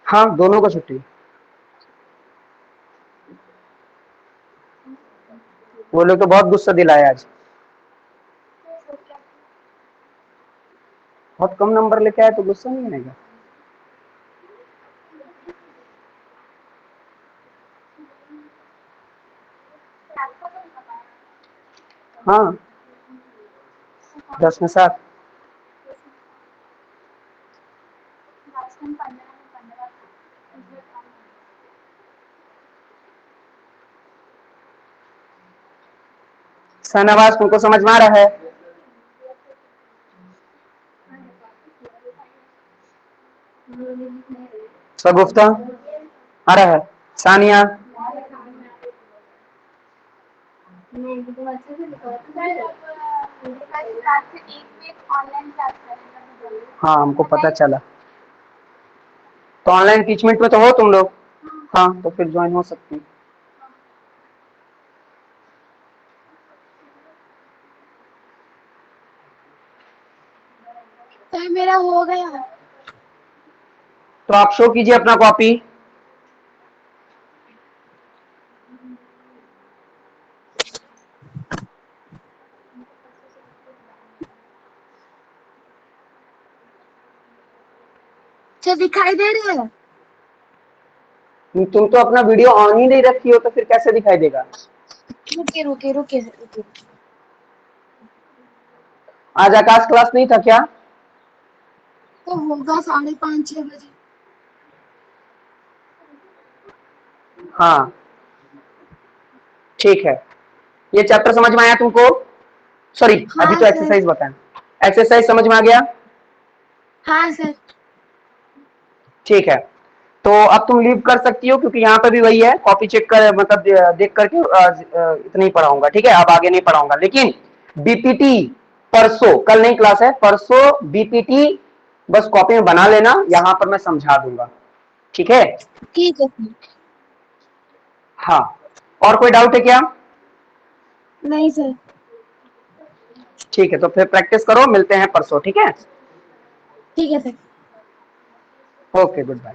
हाँ, दोनों को छुट्टी। वो लोग तो बहुत गुस्सा दिलाया आज, बहुत कम नंबर लेके आए तो गुस्सा नहीं आएगा। हाँ, 10 में 7। शाहनवाज तुमको समझ में आ रहा है? शगुफ्ता आ रहा है? सानिया? हाँ, हमको पता चला। तो ऑनलाइन टीचमेंट में तो हो तुम लोग? हाँ, तो फिर ज्वाइन हो सकती। सर मेरा हो गया। तो आप शो कीजिए अपना कॉपी। सर दिखाई दे रहा है? तुम तो अपना वीडियो ऑन ही नहीं रखी हो, तो फिर कैसे दिखाई देगा? रुके रुके रुके रुके। आज आकाश क्लास नहीं था क्या? तो होगा 5:30-6 बजे। हाँ, ठीक है। ये चैप्टर समझ में आया तुमको? सॉरी, अभी हाँ तो सर। एक्सरसाइज बताएं। एक्सरसाइज समझ में आ गया? हाँ सर। ठीक है, तो अब तुम लीव कर सकती हो, क्योंकि यहाँ पे भी वही है, कॉपी चेक कर मतलब देख करके इतना ही पढ़ाऊंगा, ठीक है? अब आगे नहीं पढ़ाऊंगा, लेकिन बीपीटी परसों, कल नहीं क्लास है, परसों बीपीटी बस कॉपी में बना लेना, यहाँ पर मैं समझा दूंगा, ठीक है? ठीक है सर। हाँ, और कोई डाउट है क्या? नहीं सर। ठीक है, तो फिर प्रैक्टिस करो, मिलते हैं परसों, ठीक है? ठीक है सर। Okay, good bye.